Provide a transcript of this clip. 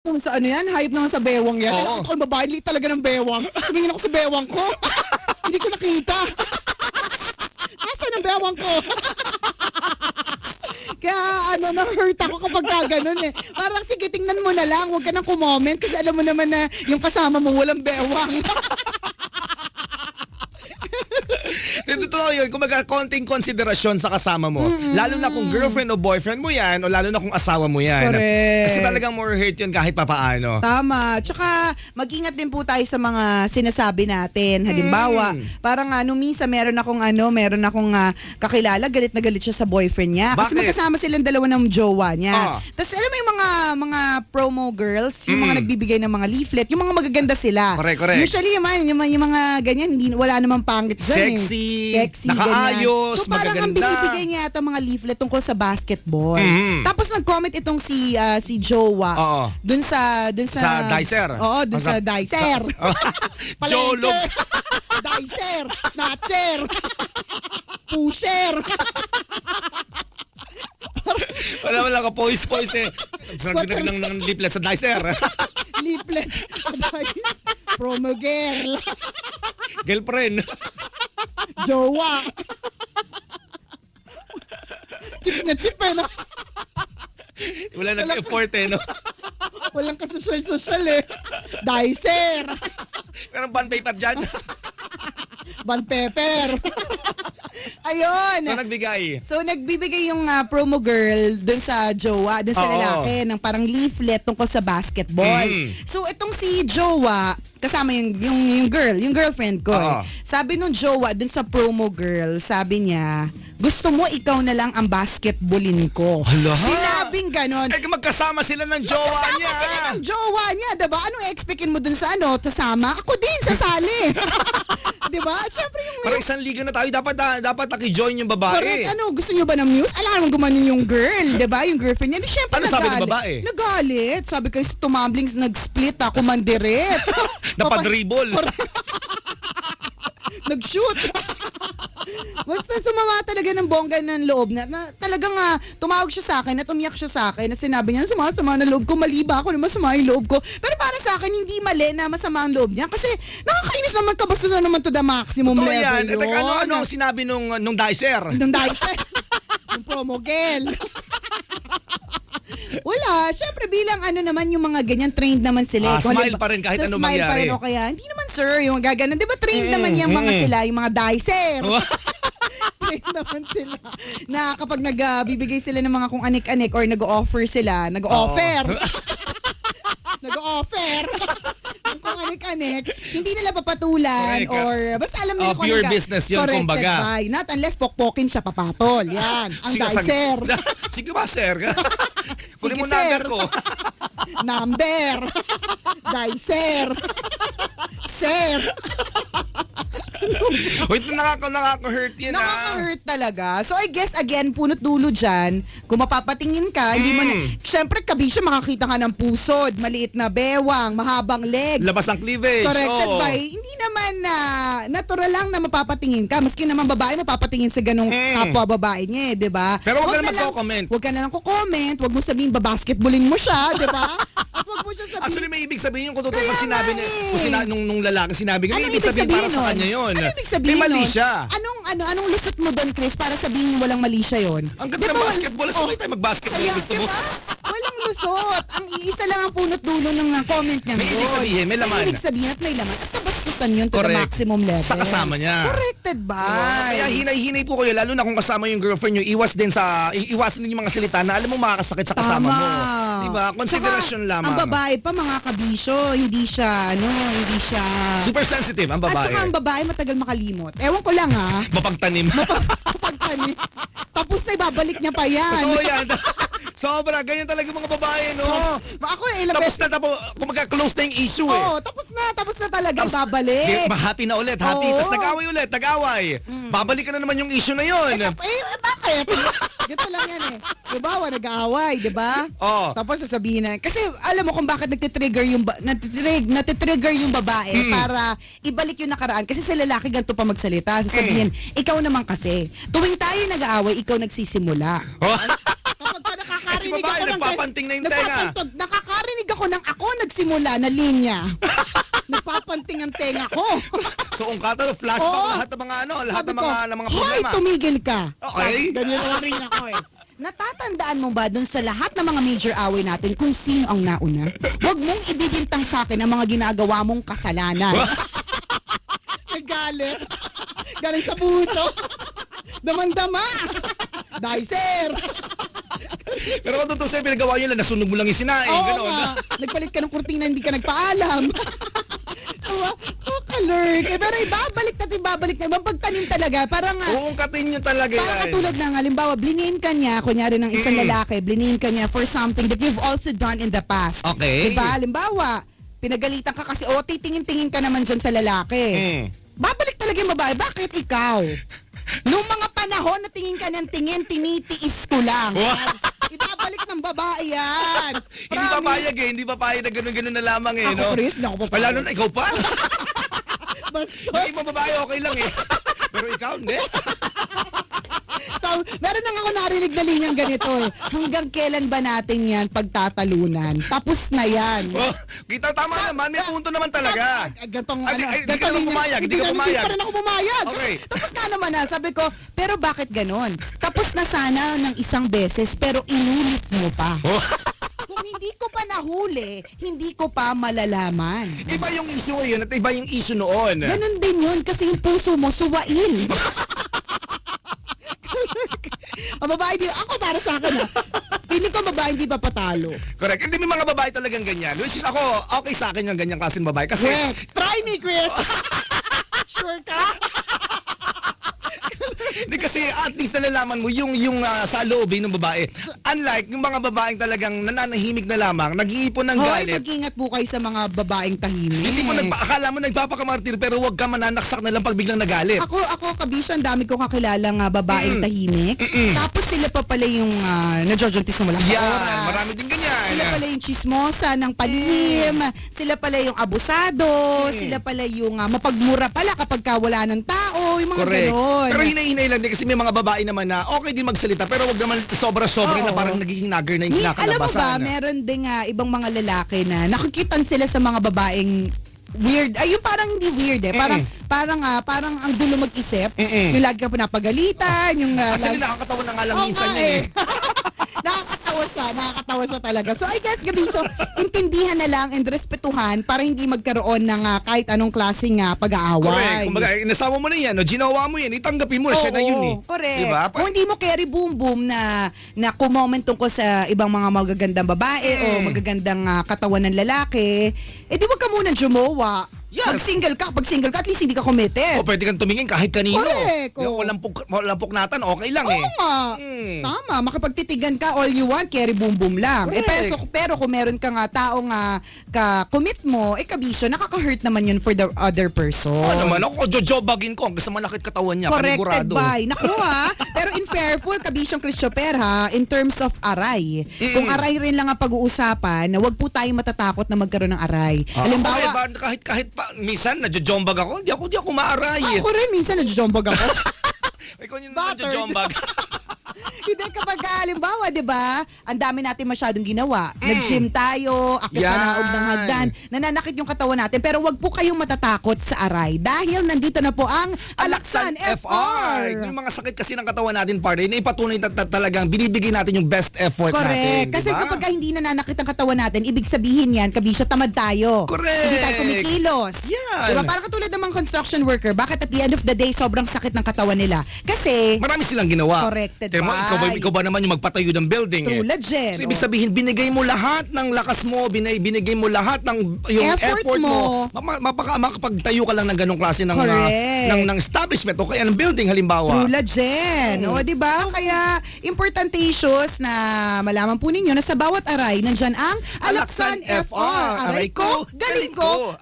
Kung sa ano yan, hype naman sa bewang yan. Oo. Ako babae, liit talaga ng bewang. Tumingin ako sa bewang ko. Hindi ko nakita. Asan ang bewang ko? Kaya na-hurt ako kapag gano'n eh. Parang sige, tingnan mo na lang. Huwag ka nang kumoment kasi alam mo naman na yung kasama mo walang bewang. Totoo yun, kung konting konsiderasyon sa kasama mo, lalo na kung girlfriend o boyfriend mo yan, o lalo na kung asawa mo yan. Correct. Kasi talagang more hurt yun kahit papaano. Tama. Tsaka mag-ingat din po tayo sa mga sinasabi natin. Halimbawa, parang minsan meron akong kakilala, galit na galit siya sa boyfriend niya. Kasi Bakit? magkasama silang dalawa ng jowa niya. Ah. Tapos alam mo yung mga promo girls, yung mga nagbibigay ng mga leaflet, yung mga magaganda sila. Correct. Usually yung mga ganyan, wala namang pangit dyan. Sexy, ganyan. nakaayos, So parang ang magaganda. binibigay niya ata mga leaflet tungkol sa basketball. Mhm. Tapos nag-comment itong si Jowa. Oo. Dun sa Sa Dicer. Oo, dun sa Dicer. Jolog. Dicer, Snatcher, Pusher. Wala ka poise eh. Nagdag ng leaflet sa Dicer. Leaflet. Promo girl. Girlfriend. Jowa. Chip na chip eh. No? Wala nag-effort eh, no? Walang kasosyal-sosyal eh. Dicer. Merong bond paper dyan. Ban pepper. Ayun. So, nagbibigay yung promo girl dun sa jowa, dun sa Oo. lalaki ng parang leaflet tungkol sa basketball. So itong si jowa, kasama yung girlfriend ko. Oo. Sabi nung jowa dun sa promo girl, sabi niya, gusto mo ikaw na lang ang basketballin ko. Hala. Sinabing ganon. Eh, magkasama sila ng jowa Kasama niya. sila ng jowa niya, diba? Anong expectin mo dun sa kasama? Ako din, sasali. Diba? Siyempre Parang isang liga na tayo, dapat naki-join yung babae. correct, gusto nyo ba ng news? Alam naman gumanon yung girl, diba? Yung girlfriend niya. Di, syempre, Ano sabi ng babae? Nagalit. Sabi ko, tumambling, nag-split ako, mandiret. Napadribble. Nag-shoot. Basta sumama talaga ng bongga ng loob na talagang tumawag siya sa akin at umiyak siya sa akin at sinabi niya, sumasama ng loob ko, mali ba ako na masama yung loob ko? Pero para sa akin, hindi mali na masama ang loob niya kasi nakakainis naman, kabastusan naman to the maximum Totoo level yan. yun. Teka, ano ang sinabi nung Dicer? Nung Dicer. Yung promo girl. Wala. Syempre bilang naman yung mga ganyan, trained naman sila. Smile pa rin kahit ano smile pa mangyari. rin o kaya, hindi naman sir, yung gaganon. Di ba trained naman yung mga sila, yung mga Dicer. Trained naman sila. Na kapag nagbibigay sila ng mga kung anik-anik or nag-offer sila, nag-offer. Nag-offer. Yung kung anik-anik, hindi nila papatulan Correct. or basta alam nila kung Pure ano business yun, corrected kumbaga. by. Not unless pokpokin siya papatol. Yan. Ang Dicer. Sige ba, sir? Kunin Sige, mo number sir. ko. Number. Dicer. Sir. Wait, nakaka-hurt yun Nakaka-hurt talaga. So I guess again, punot dulo dyan, kung mapapatingin ka, hindi mo na, syempre kabisyo makakita ka ng pusod, maliit na bewang, mahabang legs. Labas ang cleavage. Corrected oo. by, hindi naman na natural lang na mapapatingin ka. Maski naman babae, mapapatingin sa ganong kapwa babae niya, di ba? Pero huwag ka na lang- magko-comment. Huwag ka na lang ko-comment, huwag mo sabihin babasketballin mo siya, di ba? At huwag mo siya sabihin. Actually, may ibig sabihin yung kung totoo Kaya kung sinabi nga niya, eh. kung nung lalaki sinabi niya, may Anong ibig sabihin para sa nun? kanya yun. Ano ibig sabihin May mali nun? siya. Anong lusot mo doon, Chris, para sabihin walang mali siya yun? Ang ganda ng basketball. Sabay tayo mag-basketball. Kaya, Gusto mo? diba? Walang lusot. Ang iisa lang ang punot dulo ng comment niya. May ibig sabihin, may laman. May ibig sabihin at may laman. At nabastusan yun to the Correct. maximum level. Sa kasama niya. Corrected ba? Kaya hinay-hinay po kayo, lalo na kung kasama yung girlfriend nyo, iwasan din yung mga salita na alam mo makakasakit sa kasama mo. Diba? Konsiderasyon Tsaka, lamang. ang babae pa, mga kabisyo, hindi siya. Super sensitive ang At babae. saka ang babae matagal makalimot. Ewan ko lang Mapagtanim. Pagkani. Tapos ay babalik niya pa yan. Totoo yan. Sobra, ganyan talaga mga babae, no? Ako ilang Tapos beses. na, kung magka-close na yung issue eh. Oo, tapos na talaga. Babalik. Happy na ulit, happy. Oo. Tapos nag-away ulit, nag-away. Babalik ka na naman yung issue na yun. Bakit? Ganito lang yan eh. Diba, nag-aaway, diba? Oo. Tapos sasabihin na, kasi alam mo kung bakit natitrigger yung babae para ibalik yung nakaraan. Kasi sa lalaki ganito pa magsalita. Sasabihin, ikaw naman kasi. Tuwing tayo nag-aaway, ikaw nagsisimula. Oh. Kapag pa nakakarinig nakakarinig babae, ako ng- nagpapanting na yung tenga. Nakakarinig ako ng ako nagsimula na linya. Nagpapanting ang tenga ko. So, ungkatan, flashback Oo. lahat ng mga lahat Sabi ng mga, ko, ng mga "Hoy, problema. tumigil ka." Okay. Ganyan ang rin ako eh. Natatandaan mo ba dun sa lahat ng mga major away natin kung sino ang nauna? Huwag mong ibibintang sa akin ang mga ginagawa mong kasalanan. Nagalit. Galing sa puso. Damang-dama. Dicer. Pero kung totoo sa'yo, pinagawa yun lang, nasunog mo lang yung sinaing, Oo gano'n. nga. Nagpalit ka ng kurtina, hindi ka nagpaalam. Kalurk. Pero ibabalik na. Ibang pagtanim talaga. Parang Uungkatin nyo talaga parang yan. katulad ng halimbawa, bliniin ka niya, kunyari ng isang lalaki, bliniin ka niya for something that you've also done in the past. Okay. Diba? Halimbawa, pinagalitan ka kasi, titingin-tingin ka naman dyan sa lalaki. Babalik talaga yung babae. Bakit ikaw? Nung mga panahon na tingin ka ng tingin, tinitiis ko lang. Ibabalik ng babae yan. Hindi papayag eh, hindi papayag na gano'n-gano'n na lamang eh, Ako, no? Chris, hindi ako papayag. Wala nun, ikaw pa? Bastos. Yung ibang babae okay lang eh. Pero ikaw, hindi. So, meron na ako narinig na linyang ganito eh. Hanggang kailan ba natin yan pagtatalunan? Tapos na yan. Oh, kita tama naman, may punto naman talaga. Gantong Ay, di ka naman pumayag, di ka pumayag. Hindi pa rin ako pumayag. Okay. Tapos nga naman sabi ko, pero bakit ganon? Tapos na sana ng isang beses, pero inulit mo pa. Oh. Kung hindi ko pa nahuli, hindi ko pa malalaman. Iba yung issue ngayon at iba yung issue noon. Ganon din yun kasi yung puso mo suwail. Ang babae di, ako para sa akin Pili ko babae hindi pa patalo. Correct. Hindi may mga babae talagang ganyan. Which is ako, okay sa akin yung ganyang klaseng babae. Kasi, Try me, Chris! Sure ka? hindi kasi at least nalalaman mo yung sa loobin ng babae. Unlike yung mga babaeng talagang nananahimik na lamang, nag-iipon ng Hoy, galit. mag-ingat po kayo sa mga babaeng tahimik. Hindi mo akala mo nagpapakamartir pero wag ka mananaksak na lang pag biglang nagalit. Ako, kabisyo, ang dami ko kakilalang babaeng tahimik. Tapos sila pa pala yung nadjojuntis na wala sa Yan, oras. marami din ganyan. Sila pala yung chismosa ng palihim. Sila pala yung abusado. Sila pala yung mapagmura pala kapag wala ng tao. Yung mga Correct. ganon. Pero hinay-hinay lang din kasi may mga babae naman na okay din magsalita pero wag naman sobra-sobra na Oo. parang nagiging nagger na yung Alam mo ba, kinakalabasan. meron din ibang mga lalaki na nakikitan sila sa mga babaeng weird. Ay, yung parang hindi weird eh. Parang ang gulo mag-isip. Yung lagi ka pinapagalitan. Yung, Actually, nakakatawa na nga lang Oo minsan nga yun eh. Nakakatawa siya talaga. So I guess, Gabisyo, intindihan na lang and respetuhan para hindi magkaroon ng kahit anong klaseng Correct. pag-aaway. Kumbaga, inasawa mo na yan, no? Ginawa mo yan, itanggapin mo, siya na yun eh. Correct. Diba? Kung hindi mo carry boom boom na kumoment tungkol sa ibang mga magagandang babae o magagandang katawan ng lalaki, di wag ka muna jumowa. Yeah. Pag single ka, at least hindi ka committed. O pwede kang tumingin kahit kanino. Correct. Yung walang puknatan, okay lang eh. Oo nga. Tama, makapagtitigan ka all you want, carry boom boom lang. Correct. Pero kung meron ka taong ka-commit mo, kabisyo, nakaka-hurt naman yun for the other person. Naman ako, jojobagin ko hanggang sa malakit katawan niya, Corrected panigurado. by. Naku pero in fairful, kabisyong Christopher in terms of aray. Kung aray rin lang ang pag-uusapan, wag po tayong matatakot na magkaroon ng aray. Halimbawa, kahit minsan, nadjojombag ako, di ako maaray. ako rin minsan nadjojombag ako. Ikaw yung Battered. nadjojombag. Hindi kapag halimbawa, 'di ba? Ang dami natin masyadong ginawa. Nag-gym tayo, akyat Yan. panaog ng hagdan, nananakit yung katawan natin, pero wag po kayong matatakot sa aray dahil nandito na po ang Alaksan FR. Yung mga sakit kasi ng katawan natin, partner, na ipatunay talagang binibigay natin yung best effort natin. Correct. Kasi diba? kapag hindi nananakit ang katawan natin, ibig sabihin yan, kabisyo, tamad tayo. Correct. Hindi tayo kumikilos. Yan. Diba? Parang katulad ng mga construction worker, bakit at the end of the day, sobrang sakit ng katawan nila? Kasi, Marami silang ginawa. Corrected Kaya by. ikaw ba naman yung magpatayo ng building true eh. legend. So, ibig sabihin, binigay mo lahat ng lakas mo, binigay mo lahat ng yung Effort effort mo. mo. Makapagtayo ka lang ng ganong klase ng, Correct. ng establishment o kaya ng building halimbawa. True legend. O, di ba? Kaya, importante issues na malaman po ninyo na sa bawat aray, nandyan ang Alaksan FR. Aray ko, galing ko,